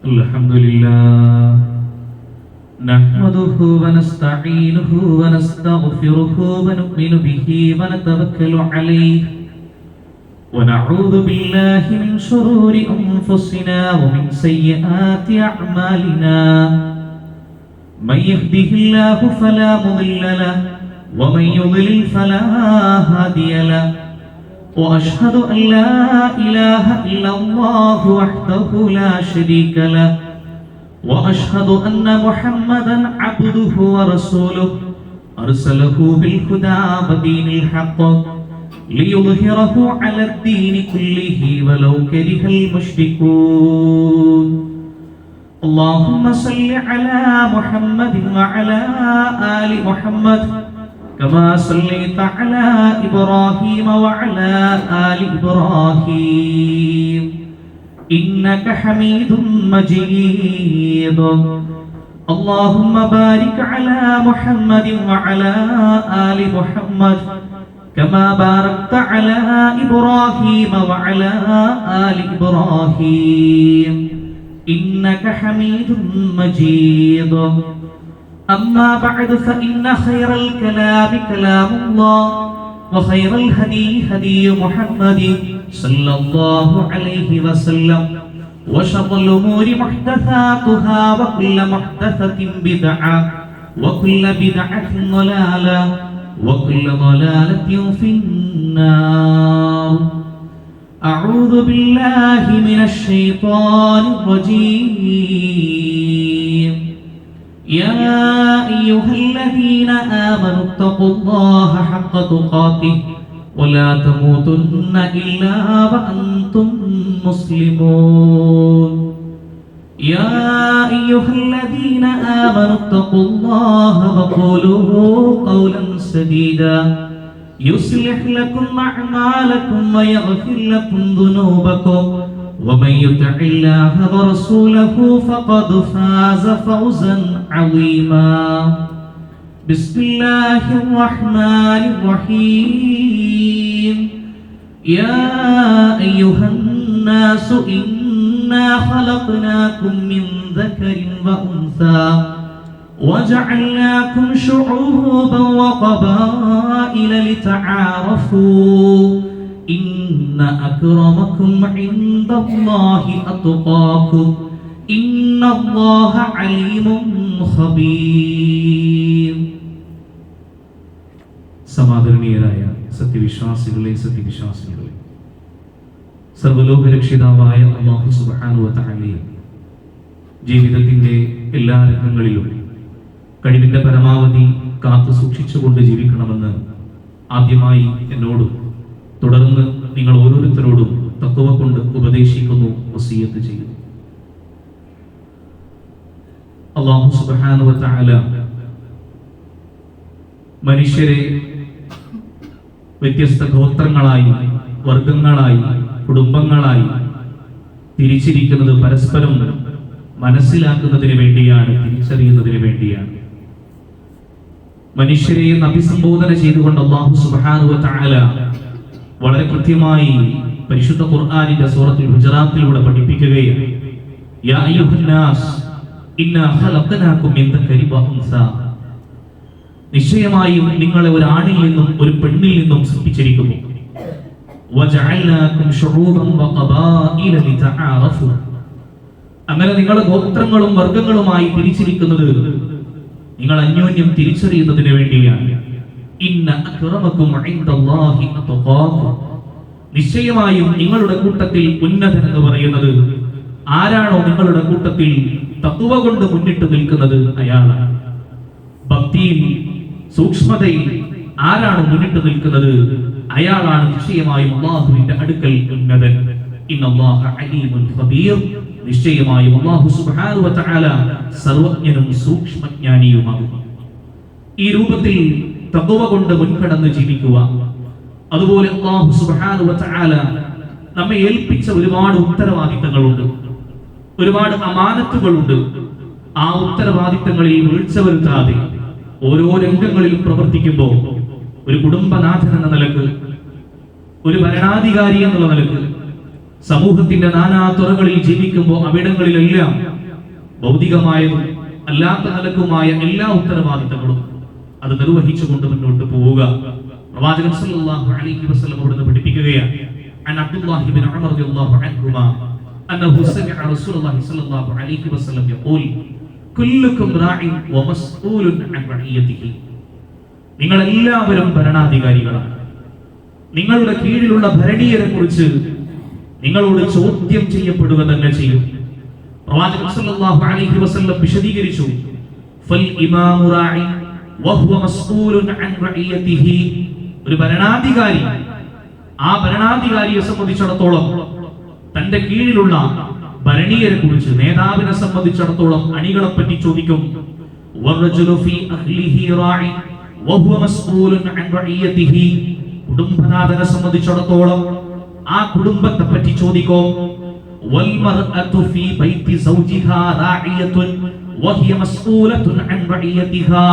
الحمد لله نحمده ونستعينه ونستغفره ونؤمن به ونتوكل عليه ونعوذ بالله من شرور أنفسنا ومن سيئات أعمالنا من يهده الله فلا مضل له ومن يضلل فلا هادي له وأشهد أن لا إله إلا الله وحده لا شريك له وأشهد أن محمدا عبده ورسوله أرسله بالهدى ودين الحق ليظهره على الدين كله ولو كره المشركون اللهم صل على محمد وعلى آل محمد كما صليت على إبراهيم وعلى آل إبراهيم إنك حميد مجيد اللهم بارك على محمد وعلى آل محمد كما باركت على إبراهيم وعلى آل إبراهيم إنك حميد مجيد أما بعد فإن خير الكلام كلام الله وخير الهدي هدي محمد صلى الله عليه وسلم وشر الأمور محدثاتها وكل محدثة بدعة وكل بدعة ضلالة وكل ضلالة في النار أعوذ بالله من الشيطان الرجيم يا أيها الذين آمنوا اتقوا الله حق تقاته ولا تموتن إلا وأنتم مسلمون يا أيها الذين آمنوا اتقوا الله وقولوا قولا سديدا يصلح لكم أعمالكم ويغفر لكم ذنوبكم ومن يطع الله ورسوله فقد فاز فوزا عظيما بسم الله الرحمن الرحيم يا أيها الناس إنا خلقناكم من ذكر وأنثى وجعلناكم شعوبا وقبائل لتعارفوا إن أكرمكم عند الله أتقاكم إن الله عليم خبير സമാദരണീയരായ സത്യവിശ്വാസികളെ സർവ്വലോക രക്ഷിതാവായ അല്ലാഹു സുബ്ഹാനഹു വ തആലയെ ജീവിതത്തിന്റെ എല്ലാ രംഗങ്ങളിലും കഴിവിന്റെ പരമാവധി കാത്തു സൂക്ഷിച്ചുകൊണ്ട് ജീവിക്കണമെന്ന് ആദ്യമായി എന്നോടും തുടർന്ന് നിങ്ങൾ ഓരോരുത്തരോടും തഖ്വ കൊണ്ട് ഉപദേശിക്കുന്നു, വസിയത്ത് ചെയ്യുന്നു. അല്ലാഹു സുബ്ഹാനഹു വ തആല മനുഷ്യരെ വ്യത്യസ്ത ഗോത്രങ്ങളായി, വർഗങ്ങളായി, കുടുംബങ്ങളായി തിരിച്ചിരിക്കുന്നത് പരസ്പരം മനസ്സിലാക്കുന്നതിന് വേണ്ടിയാണ്, തിരിച്ചറിയുന്നതിന് വേണ്ടിയാണ്. മനുഷ്യരെ അഭിസംബോധന ചെയ്തുകൊണ്ട് അല്ലാഹു സുബ്ഹാനഹു വ തആല വളരെ കൃത്യമായി പരിശുദ്ധ ഖുർആനിന്റെ സൂറത്തുൽ ഹുജറാത്തിലൂടെ പഠിപ്പിക്കുകയാണ്. യാ അയ്യുഹന്നാസ് ഇന്നാ ഖലഖനാകും മിൻ ദക്കരിൻ വ ഉൻസാ, നിശ്ചയമായും നിങ്ങളെ ഒരു ആണിൽ നിന്നും ഒരു പെണ്ണിൽ നിന്നും സൃഷ്ടിച്ചിരിക്കുന്നു. വജഅൽനാകും ശുഊബൻ വ ഖബായില ലിതആറഫു, അങ്ങനെ നിങ്ങൾ ഗോത്രങ്ങളും വർഗ്ഗങ്ങളുമായി തിരിച്ചിരിക്കുന്നത് നിങ്ങൾ അന്യോന്യം തിരിച്ചറിയുന്നതിന് വേണ്ടിയാണ്. ഇന്ന അക്രമക്കും ഇൻദല്ലാഹി അത്ഖാകും, നിശ്ചയമായും നിങ്ങളുടെ കൂട്ടത്തിൽ ഉന്നതൻ എന്ന് പറയുന്നത് ആരാണോ നിങ്ങളുടെ കൂട്ടത്തിൽ തഖ്വ കൊണ്ട് മുന്നിട്ട് നിൽക്കുന്നത് അയാളാണ്. ഭക്തിയിൽ, സൂക്ഷ്മതയിൽ ആരാണ് മുന്നിട്ട് നിൽക്കുന്നത് അയാളാണ് നിശ്ചയമായും അല്ലാഹുവിന്റെ അടുക്കൽ ഉന്നതൻ. ഇന്നല്ലാഹ അലീമുൻ ഖബീർ, നിശ്ചയമായും അല്ലാഹു സുബ്ഹാനഹു വ തആല സർവജ്ഞനും സൂക്ഷ്മജ്ഞാനിയുമാകുന്നു. ഈ രൂപത്തിൽ തഖ്വ കൊണ്ട് മുൻകടന്ന് ജീവിക്കുക. അതുപോലെ അല്ലാഹു സുബ്ഹാനഹു വ തആല നമ്മെ ഏൽപ്പിച്ച ഒരുപാട് ഉത്തരവാദിത്തങ്ങളുണ്ട്, ഒരുപാട് അമാനത്തുകളുണ്ട്. ആ ഉത്തരവാദിത്തങ്ങളിൽ വീഴ്ച വരുത്താതെ ഓരോ രംഗങ്ങളിലും പ്രവർത്തിക്കുമ്പോൾ ഒരു കുടുംബനാഥൻ എന്ന നിലക്ക്, ഒരു ഭരണാധികാരി എന്നുള്ള നിലക്ക്, സമൂഹത്തിന്റെ നാനാ തുറകളിൽ ജീവിക്കുമ്പോൾ അവിടങ്ങളിലെല്ലാം ഭൗതികമായതും അല്ലാത്ത നിലക്കുമായ എല്ലാ ഉത്തരവാദിത്തങ്ങളും അത് നിർവഹിച്ചുകൊണ്ട് മുന്നോട്ട് പോവുക. പ്രവാചകൻ സല്ലല്ലാഹു അലൈഹി വസല്ലം അവിടുന്ന് പഠിപ്പിക്കുകയാണ്. അൻ അബ്ദുല്ലാഹി ഇബ്നു ഉമർ റളിയല്ലാഹു അൻഹുമാ അന്നഹു സമിഅ റസൂലുള്ളാഹി സ്വല്ലല്ലാഹു അലൈഹി വസല്ലം യഖൂൽ കുല്ലുകും റാഇൻ വമസ്ഊലുൻ അൻ റഇയതിഹി. നിങ്ങൾ എല്ലാവരും ഭരണാധികാരികളാണ്. നിങ്ങളുടെ കീഴിലുള്ള ഭരണീയരെ കുറിച്ച് നിങ്ങളോട് ചോദ്യം ചെയ്യപ്പെടുക തന്നെ ചെയ്യും. പ്രവാചകൻ സല്ലല്ലാഹു അലൈഹി വസല്ലം വിശദീകരിച്ചു, ഫൽ ഇമാമു റാഇ വഹുവ മസ്ഊലുൻ അൻ റഇയതിഹി. ഒരു ഭരണാധികാരി, ആ ഭരണാധികാരിയെ സംബന്ധിച്ചിടത്തോളം തന്റെ കീഴിലുള്ള ഭരണീയരെ കുറിച്ച്, നേതാവിനെ സംബന്ധിച്ചിടത്തോളം അണികളെ പറ്റി ചോദിക്കും. വറജുലു ഫീ അഹ്ലിഹി റാഇ വഹുവ മസ്ഊലുൻ അൻ റഇയതിഹി. കുടുംബനാഥനെ സംബന്ധിച്ചിടത്തോളം ആ കുടുംബത്തെ പറ്റി ചോദിക്കും. വൽ മർഅതു ഫീ ബൈതി സൗജിഹാ റാഇയത്തുൻ വഹിയ മസ്ഊലത്തുൻ അൻ റഇയതിഹാ.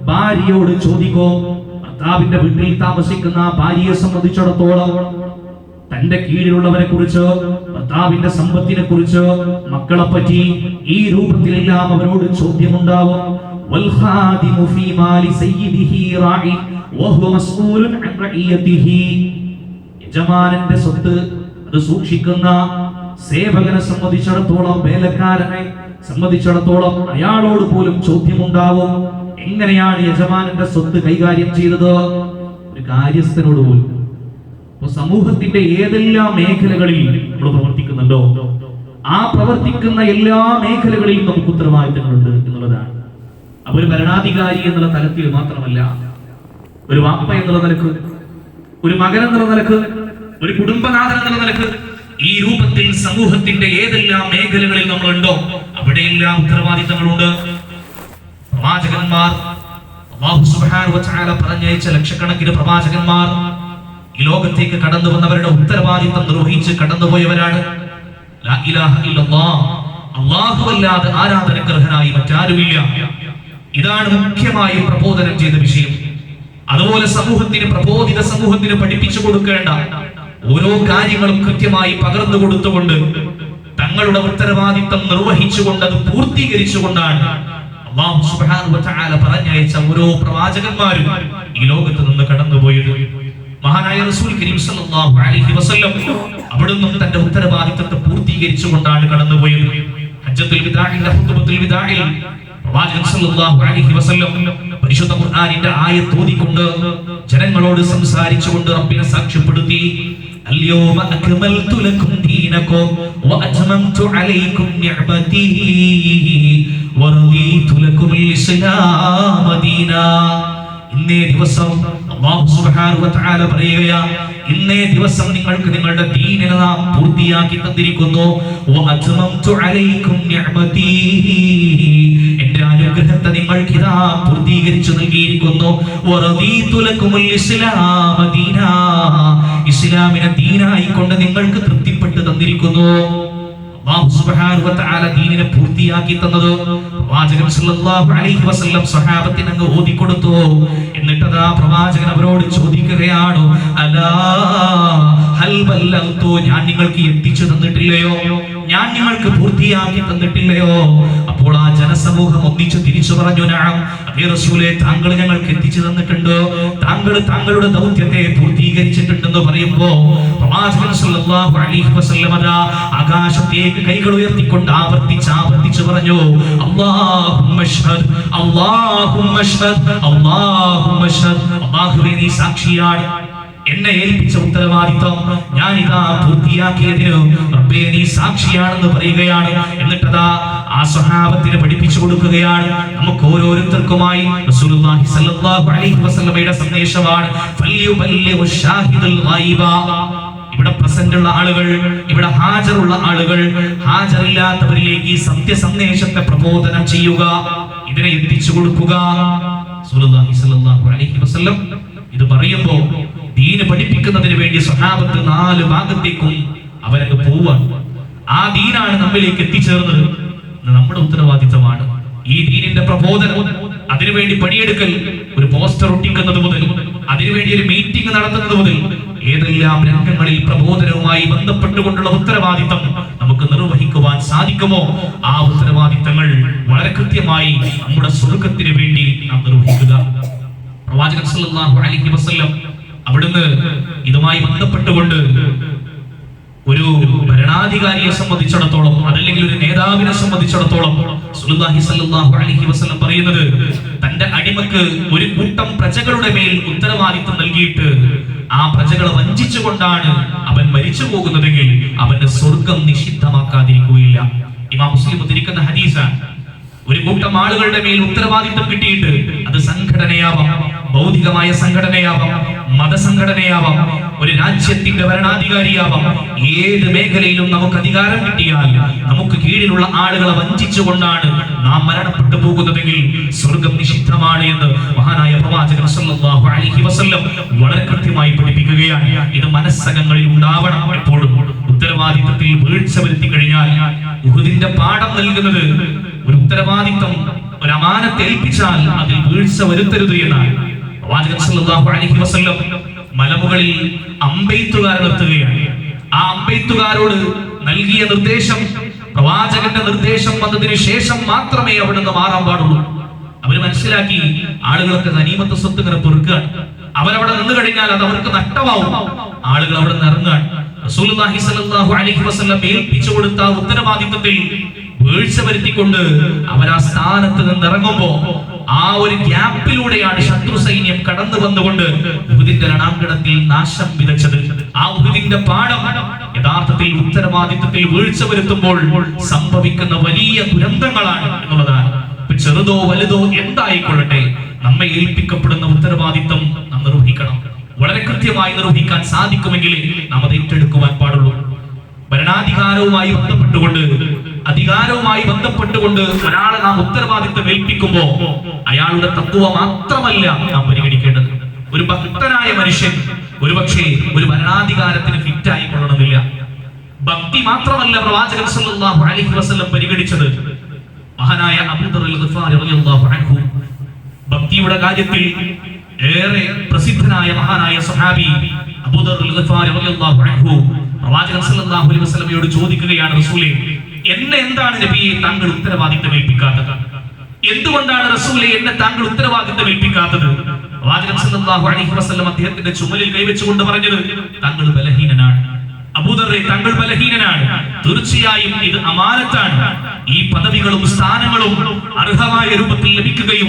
ഭാര്യയോട് ചോദിക്കും. ഭർത്താവിന്റെ വീട്ടിൽ താമസിക്കുന്ന ഭാര്യയെ സംബന്ധിച്ചിടത്തോളം തന്റെ കീഴിലുള്ളവരെ കുറിച്ച്, ഭർത്താവിന്റെ സമ്പത്തിനെ കുറിച്ച്, മക്കളെ പറ്റി ഈ രൂപത്തിലെല്ലാം അവരോട് ചോദ്യമുണ്ടാവും. വൽ ഖാദിമു ഫീ മാലി സയ്യിദിഹി റാഇ വഹുവ മസ്ഊലുൻ അൻ റഇയതിഹി. യജമാനന്റെ സ്വത്ത് അത് സൂക്ഷിക്കുന്ന സേവകനെ സംബന്ധിച്ചിടത്തോളം, വേലക്കാരനെ സംബന്ധിച്ചിടത്തോളം അയാളോട് പോലും ചോദ്യമുണ്ടാവും. എങ്ങനെയാണ് യജമാനന്റെ സ്വത്ത് കൈകാര്യം ചെയ്തത്? ഒരു കാര്യസ്ഥനോട് പോലും. അപ്പൊ സമൂഹത്തിന്റെ ഏതെല്ലാം മേഖലകളിൽ നമ്മൾ പ്രവർത്തിക്കുന്നുണ്ടോ, ആ പ്രവർത്തിക്കുന്ന എല്ലാ മേഖലകളിലും നമുക്ക് ഉത്തരവാദിത്തങ്ങളുണ്ട് എന്നുള്ളതാണ്. അപ്പൊ ഒരു ഭരണാധികാരി എന്നുള്ള തലത്തിൽ മാത്രമല്ല, ഒരു വാപ്പ എന്നുള്ള നിലക്ക്, ഒരു മകൻ എന്നുള്ള നിലക്ക്, ഒരു കുടുംബനാഥൻ എന്നുള്ള നിലക്ക്, ഈ രൂപത്തിൽ സമൂഹത്തിന്റെ ഏതെല്ലാം മേഖലകളിൽ നമ്മളുണ്ടോ അവിടെയെല്ലാം ഉത്തരവാദിത്തങ്ങളുണ്ട്. പ്രവാചകന്മാർ, അല്ലാഹു സുബ്ഹാനഹു വ തആല പറഞ്ഞയച്ച ലക്ഷക്കണക്കിന് പ്രവാചകന്മാർ ഈ ലോകത്തേക്ക് കടന്നു വന്നവരുടെ ഉത്തരവാദിത്തം നിർവഹിച്ച് കടന്നുപോയവരാണ്. ലാ ഇലാഹ ഇല്ലല്ലാഹ്, അല്ലാഹുവല്ലാതെ ആരാധനക്ക് അർഹനായി മറ്റാരുമില്ല. ഇതാണ് മുഖ്യമായി പ്രബോധനം ചെയ്ത വിഷയം. അതുപോലെ പ്രബോധിത സമൂഹത്തിന് പഠിപ്പിച്ചു കൊടുക്കേണ്ട ഓരോ കാര്യങ്ങളും കൃത്യമായി പകർന്നു കൊടുത്തുകൊണ്ട് തങ്ങളുടെ ഉത്തരവാദിത്തം നിർവഹിച്ചുകൊണ്ട് അത് പൂർത്തീകരിച്ചുകൊണ്ടാണ് അല്ലാഹു സുബ്ഹാനഹു വ തആല പറഞ്ഞയച്ച ഓരോ പ്രവാചകന്മാരും ഈ ലോകത്ത് നിന്ന് കടന്നുപോയത്. മഹാനായ റസൂൽ കരീം സല്ലല്ലാഹു അലൈഹി വസല്ലം അവിടുന്ന് തന്റെ ഉത്തരവാദിത്തത്തെ പൂർത്തീകരിച്ചുകൊണ്ടാണ് കടന്നുപോയത്. ഹജ്ജത്തുൽ വിദാഇന്റെ ഖുത്ബത്തുൽ വിദാഇൽ പ്രവാചകൻ സല്ലല്ലാഹു അലൈഹി വസല്ലം പരിശുദ്ധ ഖുർആനിന്റെ ആയത്ത് ഓതിക്കൊണ്ട് ജനങ്ങളോട് സംസാരിച്ചുകൊണ്ട് റബ്ബിനെ സാക്ഷ്യപ്പെടുത്തി. അൽയൗമ അക്മൽതു ലക്കും ദീനകും വഅത്മംതു അലൈക്കും നിഅമതി വറദീതു ലക്കുമുൽ ഇസ്ലാമ ദീനാ. ഇന്നേ ദിവസം അല്ലാഹു സുബ്ഹാനഹു വ തആല പറയുകയാണ്, ഇന്നേ ദിവസം നിങ്ങൾക്ക് നിങ്ങളുടെ ദീനിനെ നാം പൂർത്തിയാക്കി തന്നിരിക്കുന്നു. വഅത്മംതു അലൈക്കും നിഅമതി, എന്റെ അനുഗ്രഹത്തെ നിങ്ങൾക്ക് ഇതാ പൂർത്തീകരിച്ചു നൽകിയിരിക്കുന്നു. വറദീതു ലക്കുമുൽ ഇസ്ലാമ ദീനാ, ഇസ്ലാമിനെ ദീനായി കൊണ്ട് നിങ്ങൾക്ക് തൃപ്തിപ്പെട്ട് തന്നിരിക്കുന്നു. അല്ലാഹു സുബ്ഹാനഹു വ തആല ദീനിനെ പൂർത്തിയാക്കി തന്നത് പ്രവാചകൻ സല്ലല്ലാഹു അലൈഹി വസല്ലം സ്വഹാബത്തിന് അങ്ങ് ഓതി കൊടുത്തു. എന്നിട്ട് അതാ പ്രവാചകൻ അവരോട് ചോദിക്കുകയാണ്, അലാ ഹൽ ബല്ലഗ്തു, ഞാൻ നിങ്ങൾക്ക് എത്തിച്ചു തന്നിട്ടില്ലയോ, ഞാൻ നിങ്ങൾക്ക് പൂർത്തിയാക്കി തന്നിട്ടില്ലയോ? അപ്പോൾ ആ ജനസമൂഹം ഒന്നിച്ചു തിരിച്ചു പറഞ്ഞു, നഅം അതേ റസൂലേ, താങ്കൾ ഞങ്ങൾക്ക് എത്തിച്ചു തന്നിട്ടുണ്ട്, താങ്കൾ താങ്കളുടെ ദൗത്യത്തെ പൂർത്തീകരിച്ചിട്ടുണ്ടെന്ന് പറയുമ്പോൾ പ്രവാചകൻ സല്ലല്ലാഹു അലൈഹി വസല്ലം ആകാശത്തേക്ക് കൈകൾ ഉയർത്തിക്കൊണ്ട് ആവർത്തിച്ച് പറഞ്ഞു, അല്ലാഹുമ്മ അശ്ഹദ്, അല്ലാഹുമ്മ അശ്ഹദ്, അല്ലാഹുമ്മ അശ്ഹദ്. അല്ലാഹുവേ, നീ സാക്ഷിയാണ്, എന്നെ ഏൽപ്പിച്ച ഉത്തരവാദിത്വം ഞാൻ ഇതാ പൂർത്തിയാക്കിയതിന് റബ്ബേ നീ സാക്ഷിയാണെന്ന് പറയുകയാണ്. എന്നിട്ടതാ ആ സ്വഹാബത്തിന് പഠിപ്പിച്ചു കൊടുക്കുകയാണ്. നമുക്ക് ഓരോരുത്തർക്കുമായി റസൂലുള്ളാഹി സ്വല്ലല്ലാഹു അലൈഹി വസല്ലമയുടെ സന്ദേശമാണ്, ഫൽയുബല്ലിഗു ഷാഹിദുൽ ഗൈബ. ഇവിടെ പ്രസന്റ് ഉള്ള ആളുകൾ, ഇവിടെ ഹാജറുള്ള ആളുകൾ, ഹാജറില്ലാത്തവരിലേക്ക് ഈ സത്യസന്ദേശത്തെ പ്രബോധനം ചെയ്യുക, ഇതിനെ എത്തിച്ചു കൊടുക്കുക. റസൂലുള്ളാഹി സ്വല്ലല്ലാഹു അലൈഹി വസല്ലം ഇത് പറയുമ്പോൾ ദീന് പഠിപ്പിക്കുന്നതിന് വേണ്ടി സ്വഹാബത്ത് 4 ഭാഗത്തേക്കും അവരങ്ങ് പോവാണ്. ആ ദീനാണ് നമ്മിലേക്ക് എത്തിച്ചേർന്നത്. നമ്മുടെ ഉത്തരവാദിത്തമാണ് ഈ ദീനിന്റെ പ്രബോധനം. അതിനുവേണ്ടി പണിയെടുക്കൽ, ഒരു പോസ്റ്റർ ഒട്ടിക്കുന്നത് മുതൽ, അതിനുവേണ്ടി ഒരു മീറ്റിംഗ് നടത്തുന്നത് മുതൽ, ഏതെല്ലാം രംഗങ്ങളിൽ പ്രബോധനവുമായി ബന്ധപ്പെട്ടുകൊണ്ടുള്ള ഉത്തരവാദിത്തം നമുക്ക് നിർവഹിക്കുവാൻ സാധിക്കുമോ ആ ഉത്തരവാദിത്തങ്ങൾ വളരെ കൃത്യമായി നമ്മുടെ സ്വർഗത്തിന് വേണ്ടി നാം നിർവഹിക്കുക. പ്രവാചകൻ സല്ലല്ലാഹു അലൈഹി വസല്ലം അവിടുന്ന് ഇതുമായി ബന്ധപ്പെട്ടുകൊണ്ട് ഒരു ഭരണാധികാരിയെ സംബന്ധിച്ചിടത്തോളം, അതല്ലെങ്കിൽ ഒരു നേതാവിനെ സംബന്ധിച്ചിടത്തോളം റസൂലുള്ളാഹി സ്വല്ലല്ലാഹു അലൈഹി വസല്ലം പറയുന്നത്, തന്റെ അടിമക്ക് ഒരു കൂട്ടം പ്രജകളുടെ മേൽ ഉത്തരവാദിത്വം നൽകിയിട്ട് ആ പ്രജകളെ വഞ്ചിച്ചുകൊണ്ടാണ് അവൻ മരിച്ചു പോകുന്നതെങ്കിൽ അവന്റെ സ്വർഗം നിഷിദ്ധമാക്കാതിരിക്കുകയില്ല. ഇമാം മുസ്ലിം ഉദ്ധരിക്കുന്ന ഹദീസാണ്. ഒരു കൂട്ടം ആളുകളുടെ മേൽ ഉത്തരവാദിത്വം കിട്ടിയിട്ട് അത് സംഘടനയാവാം, ഭൗതികമായ സംഘടനയാവാം, മതസംഘടനയാവാം, ഒരു രാജ്യത്തിന്റെ ഭരണാധികാരിയാവാം, ഏത് മേഖലയിലും നമുക്ക് അധികാരം കിട്ടിയാൽ നമുക്ക് കീഴിലുള്ള ആളുകളെ വഞ്ചിച്ചുകൊണ്ടാണ് നാം മരണപ്പെട്ടു പോകുന്നതെങ്കിൽ സ്വർഗം നിഷിദ്ധമാണ് എന്ന് മഹാനായ പ്രവാചകൻ സല്ലല്ലാഹു അലൈഹി വസല്ലം വളരെ കൃത്യമായി പഠിപ്പിക്കുകയാണ്. ഇത് മനസ്സകങ്ങളിൽ ഉണ്ടാവണം. എപ്പോഴും ഉത്തരവാദിത്വത്തിൽ വീഴ്ച വരുത്തി കഴിഞ്ഞാൽ ഉഹുദിന്റെ പാഠം നൽകുന്നത് ഒരു ഉത്തരവാദിത്വം, ഒരു അമാനത്ത് ഏൽപ്പിച്ചാൽ അതിൽ വീഴ്ച വരുത്തരുത് എന്നാണ്. പ്രവാചകൻ സല്ലല്ലാഹു അലൈഹി വസല്ലം മലമുകളിൽ അമ്പെയ്ത്തുകാരെ നിർത്തുകയാണ്. ആ അമ്പെയ്ത്തുകാരോട് നൽകിയ നിർദ്ദേശം, പ്രവാചകന്റെ നിർദ്ദേശം വന്നതിന് ശേഷം മാത്രമേ അവിടുന്ന് മാറാൻ പാടുള്ളൂ. അവര് മനസ്സിലാക്കി ആളുകളൊക്കെ ഗനീമത്ത് സ്വത്ത് ഇങ്ങനെ പൊറുക്കുകയാണ്, അവരവിടെ നിന്ന് കഴിഞ്ഞാൽ അത് അവർക്ക് നഷ്ടമാവും, ആളുകൾ അവിടെ നിന്ന് ഇറങ്ങുകയാണ്. റസൂലുള്ളാഹി സ്വല്ലല്ലാഹു അലൈഹി വസല്ലം ഏൽപ്പിച്ചു കൊടുത്ത ഉത്തരവാദിത്വത്തിൽ വീഴ്ച വരുത്തിക്കൊണ്ട് അവർ ആ സ്ഥാനത്ത് നിന്ന് ഇറങ്ങുമ്പോ ആ ഒരു ഗ്യാപ്പിലൂടെയാണ് ശത്രു സൈന്യം കടന്നു വന്നുകൊണ്ട് ഉഹുദിന്റെ രണാങ്കണത്തിൽ നാശം വിതച്ചത്. ആ ഉഹുദിന്റെ പാഠം യഥാർത്ഥത്തിൽ ഉത്തരവാദിത്വത്തിൽ വീഴ്ച വരുത്തുമ്പോൾ സംഭവിക്കുന്ന വലിയ ദുരന്തങ്ങളാണ് എന്നുള്ളതാണ്. ചെറുതോ വലുതോ എന്തായിക്കൊള്ളട്ടെ, നമ്മെ ഏൽപ്പിക്കപ്പെടുന്ന ഉത്തരവാദിത്വം നാം നിർവഹിക്കണം. വളരെ കൃത്യമായി നിർവഹിക്കാൻ സാധിക്കുമെങ്കിലേ നാം അത് ഏറ്റെടുക്കുവാൻ പാടുള്ളൂ. ഭരണാധികാരവുമായി ബന്ധപ്പെട്ടുകൊണ്ട്, അധികാരവുമായി ബന്ധപ്പെട്ടുകൊണ്ട് ഒരാളെ നാം ഉത്തരവാദിത്വം ഏൽപ്പിക്കുമ്പോ അയാളുടെ തത്വ മാത്രമല്ല നാം പരിഗണിക്കേണ്ടത്. ഒരു ഭക്തനായ മനുഷ്യൻ ഒരുപക്ഷെ ഒരു ഭരണാധികാരത്തിന് ഫിറ്റ് ആയിക്കൊള്ളണമെന്നില്ല. ഭക്തി മാത്രമല്ല പ്രവാചകൻ സല്ലല്ലാഹു അലൈഹി വസല്ലം പരിഗണിച്ചത്. മഹാനായ അബൂദർ അൽ-ഗിഫാരി റളിയല്ലാഹു അൻഹു ഭക്തിയുടെ കാര്യത്തിൽ ഏറെ പ്രസിദ്ധനായ മഹാനായ സ്വഹാബി അബൂദർ അൽ-ഗിഫാരി റളിയല്ലാഹു അൻഹു പ്രവാചകൻ സല്ലല്ലാഹു അലൈഹി വസല്ലമയോട് ചോദിക്കുകയാണ്, റസൂലേ, എന്നെ എന്താണ് നബിയെ താങ്കൾ ഉത്തരവാദിത്വം ഏൽപ്പിക്കാത്തത്? എന്തുകൊണ്ടാണ് റസൂലേ എന്നെ താങ്കൾ ഉത്തരവാദിത്വം ഏൽപ്പിക്കാത്തത്? പ്രവാചകൻ സല്ലല്ലാഹു അലൈഹി വസല്ലം അദ്ദേഹത്തിന്റെ ചുമലിൽ കൈവച്ചുകൊണ്ട് പറഞ്ഞത്, താങ്കൾ ബലഹീനനാണ്. അബൂദറേ, താങ്കൾ ബലഹീനനാണ്. തീർച്ചയായും ഇത് അമാനത്താണ്. ഈ പദവികളും സ്ഥാനങ്ങളും അർഹമായ രൂപത്തിൽ ലഭിക്കുകയും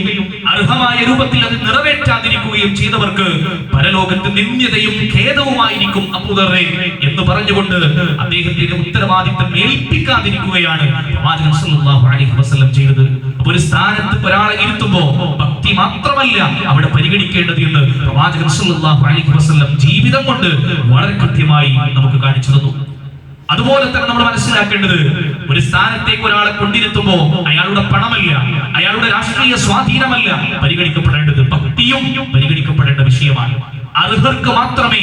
അർഹമായ രൂപത്തിൽ അത് നിറവേറ്റാതിരിക്കുകയും ചെയ്തവർക്ക് പരലോകത്ത് നിന്ദ്യതയും ഖേദവുമായിരിക്കും അബൂദറേ എന്ന് പറഞ്ഞുകൊണ്ട് അദ്ദേഹത്തിന്റെ ഉത്തരവാദിത്വം ഏൽപ്പിക്കാതിരിക്കുകയാണ് പ്രവാചകൻ സല്ലല്ലാഹു അലൈഹി വസല്ലം ചെയ്തത്. അപ്പോൾ ഒരു സ്ഥാനത്ത് ഒരാളെ ഇരുത്തുമ്പോ ഭക്തി മാത്രമല്ല അവിടെ പരിഗണിക്കേണ്ടത് എന്ന് പ്രവാചകൻ സല്ലല്ലാഹു അലൈഹി വസല്ലം ജീവിതം കൊണ്ട് വളരെ കൃത്യമായി നമുക്ക് കാണിച്ചു തന്നു. അതുപോലെ തന്നെ നമ്മൾ മനസ്സിലാക്കേണ്ടത്, ഒരു സ്ഥാനത്തേക്ക് ഒരാളെ കൊണ്ടിരുത്തുമ്പോ അയാളുടെ പണമല്ല, അയാളുടെ രാഷ്ട്രീയ സ്വാധീനമല്ല പരിഗണിക്കപ്പെടേണ്ടത്, ഭക്തിയും പരിഗണിക്കപ്പെടേണ്ട വിഷയമാണ്. അർഹർക്ക് മാത്രമേ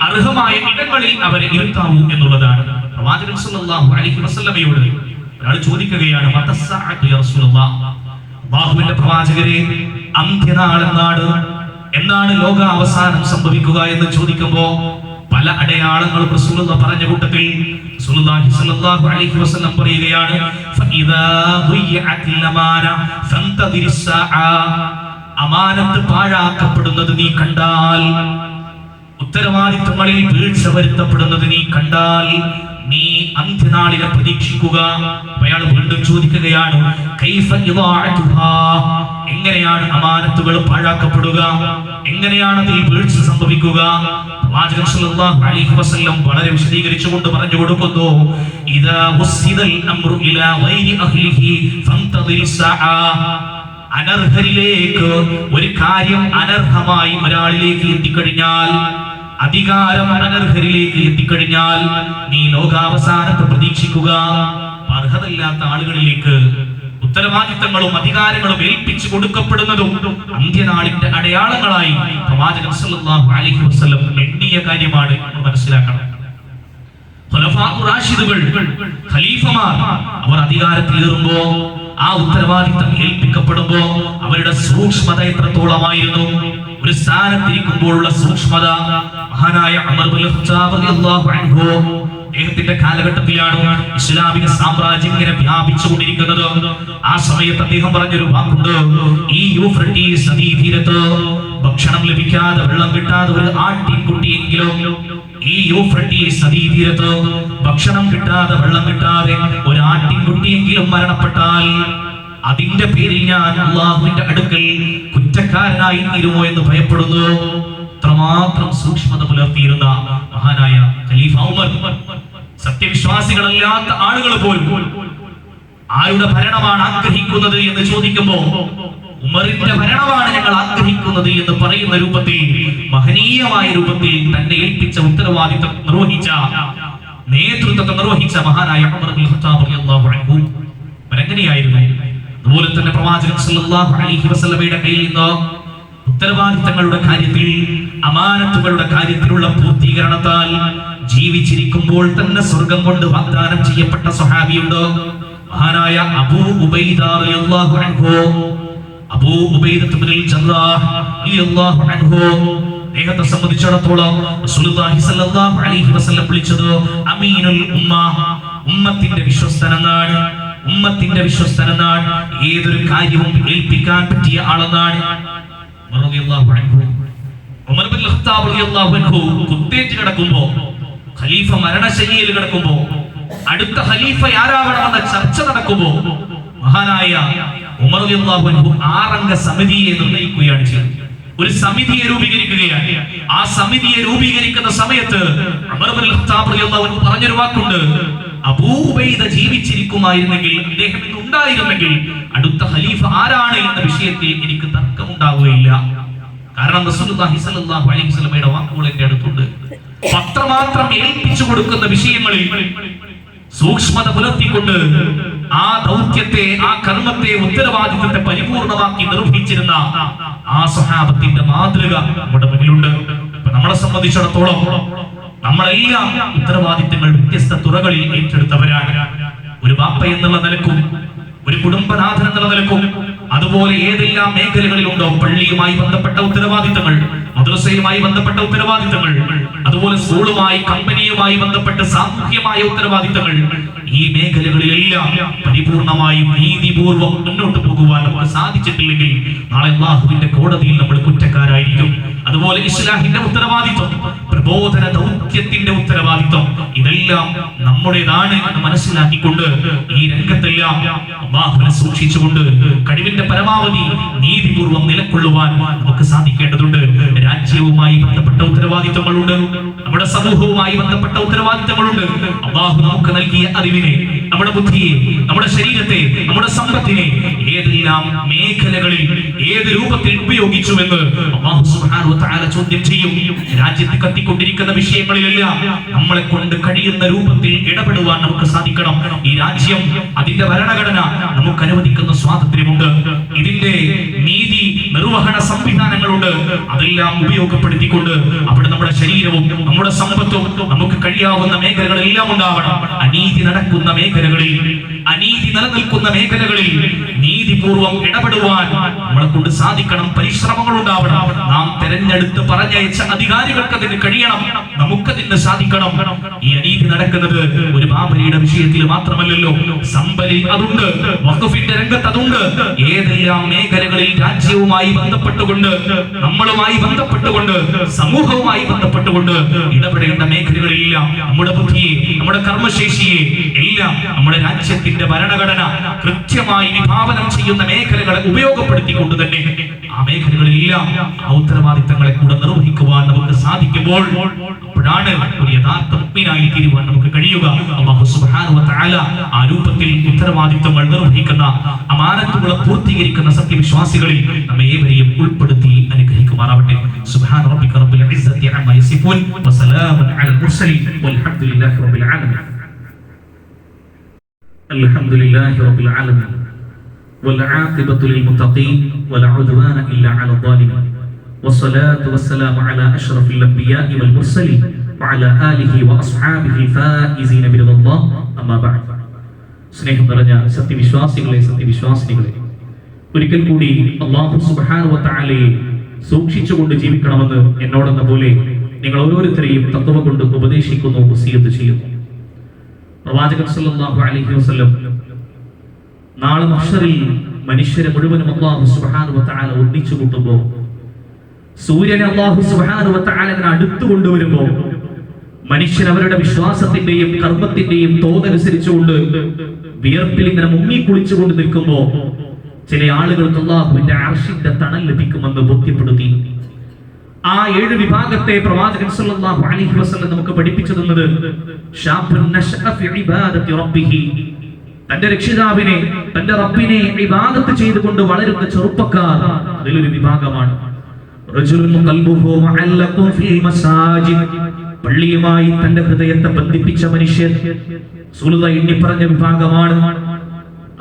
അർഹമായ ഇടങ്ങളിൽ അവരെ ഇരുത്താവൂ എന്നുള്ളതാണ്. പ്രവാചകൻ സല്ലല്ലാഹു അലൈഹി വസല്ലമയോട് ഒരാൾ ചോദിക്കുകയാണ്, മതസ്സഅതു യാ റസൂലല്ലാഹ്, അല്ലാഹുവിന്റെ പ്രവാചകരെ, അന്ത്യനാൾ എന്നാണ് ലോകാവസാനം സംഭവിക്കുക എന്ന് ചോദിക്കുമ്പോ പല അടയാളങ്ങളും റസൂലുള്ളാഹി പറഞ്ഞ കൂട്ടത്തിൽ റസൂലുള്ളാഹി സ്വല്ലല്ലാഹു അലൈഹി വസല്ലം പറയുകയാണ്, ഫഇദാ ദുയ്യഅത്തിൽ അമാന ഫന്തദിരിസ് സഅ, അമാനത്ത് പാഴാക്കപ്പെടുന്നത് നീ കണ്ടാൽ, ഉത്തരവാദിത്തങ്ങളിൽ വീഴ്ച വരുത്തപ്പെടുന്നത് നീ കണ്ടാൽ നീ അന്ത്യനാളിനെ പ്രതീക്ഷിക്കുക. അയാൾ വീണ്ടും ചോദിക്കുകയാണ്, കൈഫ ഇദാഅതുഹാ, എങ്ങനെയാണ് അമാനത്തുകൾ പാഴാക്കപ്പെടുക, എങ്ങനെയാണ് അതിൽ വീഴ്ച സംഭവിക്കുക? പ്രവാചകൻ സല്ലല്ലാഹു അലൈഹി വസല്ലം വളരെ വിശദീകരിച്ചുകൊണ്ട് പറഞ്ഞു കൊടുക്കുന്നു, ഇദാ വസ്സിദൽ അംറു ഇലാ ഗൈരി അഹ്ലിഹി ഫന്തദിരിസ് സഅ, അനർഹരിലേക്ക് ഒരു കാര്യം അനർഹമായി ഒരാളിലേക്ക് എത്തിക്കഴിഞ്ഞാൽ, അധികാരം അനർഹരിലേക്ക് എത്തിക്കഴിഞ്ഞാൽ നീ ലോകാവസാനത്തെ പ്രതീക്ഷിക്കുക. അർഹതയില്ലാത്ത ആളുകളിലേക്ക് ഉത്തരവാദിത്തങ്ങളും അധികാരങ്ങളും ഏൽപ്പിച്ചു കൊടുക്കപ്പെടുന്നതും അന്ത്യനാളിന്റെ അടയാളങ്ങളായി പ്രവാചകൻ സല്ലല്ലാഹു അലൈഹി വസല്ലം എണ്ണിയ കാര്യമാണ് എന്ന് മനസ്സിലാക്കണം. ഖുലഫാഉർ റാഷിദുകൾ, ഖലീഫമാർ, അവർ അധികാരത്തിലേറുമ്പോ ആ ഉത്തരവാദിത്തം ഏൽപ്പിക്കപ്പെടുമ്പോ അവരുടെ സൂക്ഷ്മത എത്രത്തോളമായിരുന്നു. ഒരു സ്ഥാനത്തിരിക്കുമ്പോഴുള്ള സൂക്ഷ്മത മഹാനായ ഉമർ ഇബ്നുൽ ഖത്താബ് റളിയല്ലാഹു അൻഹു അദ്ദേഹത്തിന്റെ കാലഘട്ടത്തിലാണ് ഇസ്ലാമിക സാമ്രാജ്യം ഇങ്ങനെ വ്യാപിച്ചുകൊണ്ടിരിക്കുന്നത്. ആ സമയത്ത് അദ്ദേഹം പറഞ്ഞൊരു വാക്കുണ്ട്, ഈ യൂഫ്രട്ടീസ് നദീതീരത്ത് ഭക്ഷണം ലഭിക്കാതെ വെള്ളം കിട്ടാതെ ഒരു ആട്ടിൻകുട്ടിയെങ്കിലും, ഈ യൂഫ്രട്ടീസ് നദീതീരത്ത് ഭക്ഷണം കിട്ടാതെ വെള്ളം കിട്ടാതെ ഒരു ആട്ടിൻകുട്ടിയെങ്കിലും മരണപ്പെട്ടാൽ അതിന്റെ പേരിൽ ഞാൻ അല്ലാഹുവിന്റെ അടുക്കൽ കുറ്റക്കാരനായി തീരുമോ എന്ന് ഭയപ്പെടുന്നു. അത്രമാത്രം സൂക്ഷ്മത പുലർത്തിയിരുന്ന മഹാനായ ഖലീഫ ഉമർ. സത്യവിശ്വാസികളല്ലാത്ത ആളുകൾ പോലും ആരുടെ ഭരണമാണ് ആഗ്രഹിക്കുന്നത് എന്ന് ചോദിക്കുമ്പോ ഉമറിന്റെ ഭരണമാണ് ഞങ്ങൾ ആഗ്രഹിക്കുന്നത് എന്ന് പറയുന്ന രൂപത്തിൽ, മഹനീയമായ രൂപത്തിൽ തന്നെ ഏൽപ്പിച്ച ഉത്തരവാദിത്വം നിർവഹിച്ച, നേതൃത്വത്തെ നിർവഹിച്ച മഹാനായ ഉമർ ഇബ്നുൽ ഖത്താബ് റളിയല്ലാഹു അൻഹു എങ്ങനെയായിരുന്നു? അതുപോലെ തന്നെ പ്രവാചകൻ സല്ലല്ലാഹു അലൈഹി വസല്ലമയുടെ കയ്യിൽ നിന്ന് ഉത്തരവാദിത്തങ്ങളുടെ കാര്യത്തിൽ, അമാനത്തുകളുടെ കാര്യത്തിലുള്ള പൂർത്തീകരണത്താൽ ജീവിച്ചിരിക്കുമ്പോൾ തന്നെ സ്വർഗം കൊണ്ട് വാഗ്ദാനം ചെയ്യപ്പെട്ട സ്വഹാബിയുണ്ട്, മഹാനായ അബൂ ഉബൈദ റളിയല്ലാഹു അൻഹു. അബൂ ഉബൈദ ഇബ്നുൽ ജറാഹ് റളിയല്ലാഹു അൻഹു അദ്ദേഹത്തെ സംബന്ധിച്ചിടത്തോളം റസൂലുള്ളാഹി സ്വല്ലല്ലാഹു അലൈഹി വസല്ലം വിളിച്ചത് അമീനുൽ ഉമ്മ, ഉമ്മത്തിന്റെ വിശ്വസ്തനെന്നാണ്. ഉമ്മത്തിന്റെ വിശ്വസ്തനെന്നാണ്. ഏതൊരു കാര്യവും ഏൽപ്പിക്കാൻ പറ്റിയ ആളെന്നാണ്. ഉമർ ഇബ്നുൽ ഖത്താബ് റളിയല്ലാഹു അൻഹു കുത്തേറ്റ് കിടക്കുമ്പോ, ഖലീഫ മരണശയ്യയിൽ കിടക്കുമ്പോ, അടുത്ത ഖലീഫ ആരാവണമെന്ന ചർച്ച നടക്കുമ്പോ മഹാനായ ഉമർ റളിയല്ലാഹു അൻഹു 6 അംഗ സമിതിയെ നിർണയിക്കുകയാണ് ചെയ്തത്. ഒരു സമിതിയെ രൂപീകരിക്കുകയാണ്. ആ സമിതിയെ രൂപീകരിക്കുന്ന സമയത്ത് ഉമർ ഇബ്നുൽ ഖത്താബ് റളിയല്ലാഹു അൻഹു പറഞ്ഞൊരു വാക്കുണ്ട്, അബൂ ഉബൈദ ജീവിച്ചിരിക്കുമായിരുന്നെങ്കിൽ, അദ്ദേഹം ഇന്ന് ഉണ്ടായിരുന്നെങ്കിൽ അടുത്ത ഖലീഫ ആരാണ് എന്ന വിഷയത്തിൽ എനിക്ക് തർക്കമുണ്ടാവുകയില്ല. കാരണം റസൂലുള്ളാഹി സ്വല്ലല്ലാഹു അലൈഹി വസല്ലമയുടെ വാക്കുകൾ എന്റെ അടുത്തുണ്ട്. പത്രമാത്രം ഏൽപ്പിച്ചു കൊടുക്കുന്ന വിഷയങ്ങളിൽ സൂക്ഷ്മത പുലർത്തിക്കൊണ്ട് ആ ദൗത്യത്തെ, ആ കർമ്മത്തെ, ഉത്തരവാദിത്തത്തെ പരിപൂർണമാക്കി നിർവഹിച്ചിരുന്ന ആ സ്വഹാബത്തിന്റെ മാതൃക നമ്മുടെ മുന്നിലുണ്ട്. നമ്മളെ സംബന്ധിച്ചിടത്തോളം നമ്മളെല്ലാം ഉത്തരവാദിത്തങ്ങൾ വ്യത്യസ്ത തുറകളിൽ ഏറ്റെടുത്തവരാണ്. ഒരു ബാപ്പ എന്നുള്ള നിലക്കും, ഒരു കുടുംബനാഥൻ എന്നുള്ള നിലക്കും, അതുപോലെ ഏതെല്ലാം മേഖലകളിലുണ്ടോ പള്ളിയുമായി ബന്ധപ്പെട്ട ഉത്തരവാദിത്തങ്ങൾ, മദ്രസയുമായി ബന്ധപ്പെട്ട ഉത്തരവാദിത്തങ്ങൾ, അതുപോലെ സ്കൂളുമായി, കമ്പനിയുമായി ബന്ധപ്പെട്ട സാമൂഹ്യമായ ഉത്തരവാദിത്തങ്ങൾ, ഈ മേഖലകളിലെല്ലാം പരിപൂർണമായും നീതിപൂർവം മുന്നോട്ട് പോകുവാൻ നമുക്ക് സാധിച്ചിട്ടില്ലെങ്കിൽ നാളെ അല്ലാഹുവിന്റെ കോടതിയിൽ നമ്മൾ കുറ്റക്കാരായിരിക്കും. അതുപോലെ ഇസ്ലാഹിന്റെ ഉത്തരവാദിത്വം, പ്രബോധന ദൗത്യത്തിന്റെ ഉത്തരവാദിത്വം, ഇതെല്ലാം നമ്മുടേതാണ് എന്ന് മനസ്സിലാക്കിക്കൊണ്ട് ഈ രംഗത്തെല്ലാം അല്ലാഹുവിനെ സൂക്ഷിച്ചുകൊണ്ട് കഴിവിന്റെ പരമാവധി നീതിപൂർവം നിലകൊള്ളുവാൻ നമുക്ക് സാധിക്കേണ്ടതുണ്ട്. രാജ്യവുമായി ബന്ധപ്പെട്ട ഉത്തരവാദിത്തങ്ങളുണ്ട്, നമ്മുടെ സമൂഹവുമായി ബന്ധപ്പെട്ട ഉത്തരവാദിത്തങ്ങളുണ്ട്. അല്ലാഹു നമുക്ക് നൽകിയ അറിവിനെ, നമ്മുടെ ബുദ്ധിയെ, നമ്മുടെ ശരീരത്തെ, നമ്മുടെ സമ്പത്തിനെ ഏതെല്ലാം മേഖലകളിൽ ഏത് രൂപത്തിൽ ഉപയോഗിച്ചുവെന്ന് അല്ലാഹു സുബ്ഹാനഹു വ തആല ചോദ്യം ചെയ്യും. രാജ്യത്ത് കത്തിക്കൊണ്ടിരിക്കുന്ന വിഷയങ്ങളിലെല്ലാം നമ്മളെ കൊണ്ട് കഴിയുന്ന രൂപത്തിൽ ഇടപെടുവാൻ നമുക്ക് സാധിക്കണം. ഈ രാജ്യം, അതിന്റെ ഭരണഘടന നമുക്ക് അനുവദിക്കുന്ന സ്വാതന്ത്ര്യമുണ്ട്. ഇതിന്റെ നീതി നിർവഹണ സംവിധാനങ്ങളുണ്ട്. അതെല്ലാം ഉപയോഗപ്പെടുത്തിക്കൊണ്ട് അവിടെ നമ്മുടെ ശരീരവും നമ്മുടെ സമ്പത്തും നമുക്ക് കഴിയാവുന്ന മേഖലകളെല്ലാം ഉണ്ടാവണം. അനീതി നടക്കുന്ന മേഖലകളിൽ, അനീതി നിലനിൽക്കുന്ന മേഖലകളിൽ നീതിപൂർവം ഇടപെടുവാൻ നമ്മളെ കൊണ്ട് സാധിക്കണം. പരിശ്രമങ്ങൾ ഉണ്ടാവണം. നാം തെരഞ്ഞെടുത്ത് പറഞ്ഞയച്ച അധികാരികൾക്ക് അതിന് കഴിയണം, നമുക്കതിന് സാധിക്കണം. ഈ അനീതി നടക്കുന്നത് ഒരു ബാബരിയുടെ വിഷയത്തിൽ മാത്രമല്ലല്ലോ, സമ്പലിൽ അതുണ്ട്, വഖഫിന്റെ രംഗത്ത് അതുണ്ട്. ഏതെല്ലാം മേഖലകളിൽ രാജ്യവുമായി ബന്ധപ്പെട്ടുകൊണ്ട്, നമ്മളുമായി ബന്ധപ്പെട്ടുകൊണ്ട്, സമൂഹവുമായി ബന്ധപ്പെട്ടുകൊണ്ട് ഇടപെടേണ്ട മേഖലകളിലെല്ലാം നമ്മുടെ ബുദ്ധിയെ, നമ്മുടെ കർമ്മശേഷിയെ എല്ലാം നമ്മുടെ രാജ്യത്തിന്റെ ഭരണഘടന കൃത്യമായി വിഭാവനം ചെയ്യുന്ന മേഖലകളെ ഉപയോഗപ്പെടുത്തിക്കൊണ്ട് തന്നെ ആ മേഖലകളിലെല്ലാം ആ ഉത്തരവാദിത്തങ്ങളെ കൂടെ നിർവഹിക്കുവാൻ നമുക്ക് സാധിക്കുമ്പോൾ അപ്പോഴാണ് ഒരു യഥാർത്ഥ മുഅ്മിനായി തീരുവാൻ നമുക്ക് കഴിയുക. അല്ലാഹു സുബ്ഹാനഹു വ തആല ആ രൂപത്തിൽ ഉത്തരവാദിത്തങ്ങൾ നിർവഹിക്കുന്ന, അമാനത്തുകളെ പൂർത്തീകരിക്കുന്ന സത്യവിശ്വാസികളിൽ നമ്മെ ഏവരെയും ഉൾപ്പെടുത്തി അനുഗ്രഹിക്കുമാറാവട്ടെ. സുബ്ഹാന റബ്ബിക റബ്ബിൽ ഇസ്സത്തി അമ്മാ യസിഫൂൻ വസലാമുൻ അലൽ മുർസലീൻ വൽഹംദുലില്ലാഹി റബ്ബിൽ ആലമീൻ. അൽഹംദുലില്ലാഹി റബ്ബിൽ ആലമീൻ والعاقبة للمتقين ولا عدوان إلا على الظالمين والصلاة والسلام على أشرف الأنبياء والمرسلين وعلى آله وأصحابه الفائزين برضا الله أما بعد. സ്നേഹം നിറഞ്ഞ സത്യവിശ്വാസികളെ, സത്യവിശ്വാസിനികളെ, ഒരിക്കൽ കൂടി അല്ലാഹു സുബ്ഹാനഹു വ തആലയെ സൂക്ഷിച്ചുകൊണ്ട് ജീവിക്കണമെന്ന് എന്നോടെന്ന പോലെ നിങ്ങൾ ഓരോരുത്തരെയും തഖ്വ കൊണ്ട് ഉപദേശിക്കുന്നു, വസിയത്ത് ചെയ്യുന്നു. പ്രവാചകൻ സല്ലല്ലാഹു അലൈഹി വസല്ലം നാളെ മഹ്ശറിൽ മനുഷ്യരെ മുഴുവനും അല്ലാഹു സുബ്ഹാനഹു വ തആല ഒന്നിച്ചു കൂട്ടുമ്പോൾ, സൂര്യനെ അല്ലാഹു സുബ്ഹാനഹു വ തആല അടുത്ത് കൊണ്ടുവരുമ്പോൾ, മനുഷ്യൻ അവരുടെ വിശ്വാസത്തിന്റെയും കർമ്മത്തിന്റെയും തോതനുസരിച്ചുകൊണ്ട് വിയർപ്പിൽ ഇങ്ങനെ മുങ്ങിക്കുളിച്ചുകൊണ്ട് നിൽക്കുമ്പോ ചില ആളുകൾക്ക് അല്ലാഹുവിന്റെ അർശിന്റെ തണൽ ലഭിക്കുമെന്ന് ബോധ്യപ്പെടുത്തി. ആ 7 വിഭാഗത്തെ പ്രവാചകൻ സല്ലല്ലാഹു അലൈഹി വസല്ലം നമുക്ക് പഠിപ്പിച്ചു തന്നത് ശാബുൻ നശഅ ഫി ഇബാദത്തി റബ്ബിഹി, തന്റെ രക്ഷിതാവിനെ, തന്റെ റബ്ബിനെ ഇബാദത്ത് ചെയ്തുകൊണ്ട് വളരുന്ന ചെറുപ്പക്കാർ അതിലൊരു വിഭാഗമാണ്. റജുലുൻ ഖൽബുഹു മുഅല്ലഖുൻ ഫിൽ മസാജിദ്, പള്ളിയുമായി തന്റെ ഹൃദയത്തെ ബന്ധിപ്പിച്ച മനുഷ്യൻ റസൂലുള്ളാഹി എണ്ണി പറഞ്ഞ വിഭാഗമാണ്.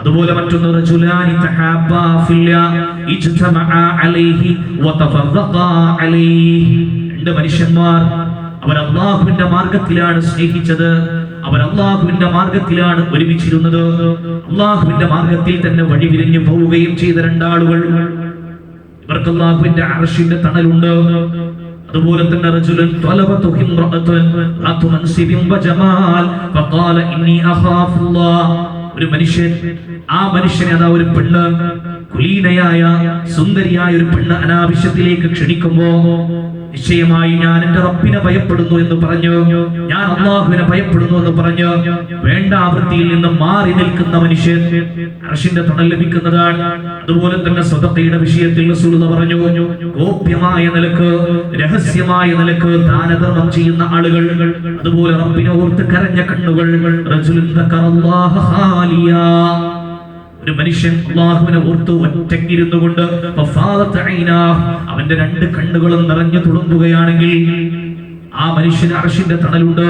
അതുപോലെ മറ്റൊന്ന് റജുലാനി തഹാബാ ഫില്ലാ ഇജ്തമഅ അലൈഹി വതഫറഖാ അലൈഹി, 2 മനുഷ്യന്മാർ അവർ അല്ലാഹുവിന്റെ മാർഗ്ഗത്തിലാണ് സ്നേഹിച്ചത്, അവർ അല്ലാഹുവിന്റെ മാർഗ്ഗത്തിലാണ് ഒരുമിച്ചിരുന്നത്, അല്ലാഹുവിന്റെ മാർഗ്ഗത്തിൽ തന്നെ വഴിവിരിഞ്ഞു പോവുകയും ചെയ്ത 2 ആളുകൾ, ഇവർക്ക് അല്ലാഹുവിന്റെ അർശിന്റെ തണലുണ്ട്. അതുപോലെ തന്നെ റജുലുൻ ത്വലബതു ഇംറഅത്തുൻ റാതു മൻസിബിൻ വജമാൽ ഫഖാല ഇന്നി അഖാഫുല്ലാഹ്, ഒരു മനുഷ്യൻ, ആ മനുഷ്യനെ അതാ ഒരു പെണ്ണ്, കുലീനയായ സുന്ദരിയായ ഒരു പെണ്ണ് അനാവശ്യത്തിലേക്ക് ക്ഷണിക്കുമ്പോ നിശ്ചയമായി ഞാൻ എന്റെ റബ്ബിനെ ഭയപ്പെടുന്നു എന്ന് പറഞ്ഞു, ഞാൻ അല്ലാഹുവിനെ ഭയപ്പെടുന്നു എന്ന് പറഞ്ഞു വേണ്ട വൃത്തിയിൽ നിന്ന് മാറി നിൽക്കുന്ന മനുഷ്യൻ അർശിന്റെ തണൽ ലഭിക്കുന്നതാണ്. അതുപോലെ തന്നെ സ്വതക്കയുടെ വിഷയത്തിൽ റസൂലുള്ളാഹി പറഞ്ഞു, ഗോപ്യമായ നിലക്ക്, രഹസ്യമായ നിലക്ക് ദാനധർമ്മം ചെയ്യുന്ന ആളുകൾ, അതുപോലെ റബ്ബിനെ ഓർത്ത് കരഞ്ഞ കണ്ണുകൾ, റജുലുൻ ദക്കറല്ലാഹ ഖാലിയാ, ഒരു മനുഷ്യൻ അല്ലാഹുവിനെ ഓർത്ത് ഒറ്റയ്ക്കിരുന്നു കൊണ്ട് അവന്റെ 2 കണ്ണുകളും നിറഞ്ഞു തുളുമ്പുകയാണെങ്കിൽ ആ മനുഷ്യന് അർശിന്റെ തണലുണ്ട്.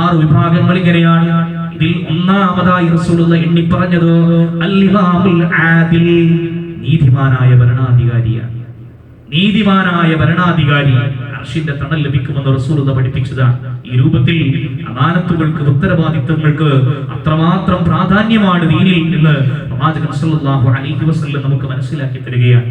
6 വിഭാഗങ്ങൾ ഇങ്ങനെയാണ്. ഇതിൽ ഒന്നാമതായി റസൂലുള്ളാഹി എണ്ണി പറഞ്ഞത് അൽ-ഇമാമുൽ ആദിൽ, നീതിമാനായ ഭരണാധികാരിയാണ്. നീതിമാനായ ഭരണാധികാരി അർശിന്റെ തണൽ ലഭിക്കുമെന്ന് റസൂലുള്ളാഹി പഠിപ്പിച്ചതാണ്. ഈ രൂപത്തിൽ അമാനത്തുകൾക്ക്, ഉത്തരവാദിത്തങ്ങൾക്ക് അത്രമാത്രം പ്രാധാന്യമാണ് ദീനിൽ എന്ന് പ്രവാചകൻ സല്ലല്ലാഹു അലൈഹി വസല്ലം നമുക്ക് മനസ്സിലാക്കി തരികയാണ്.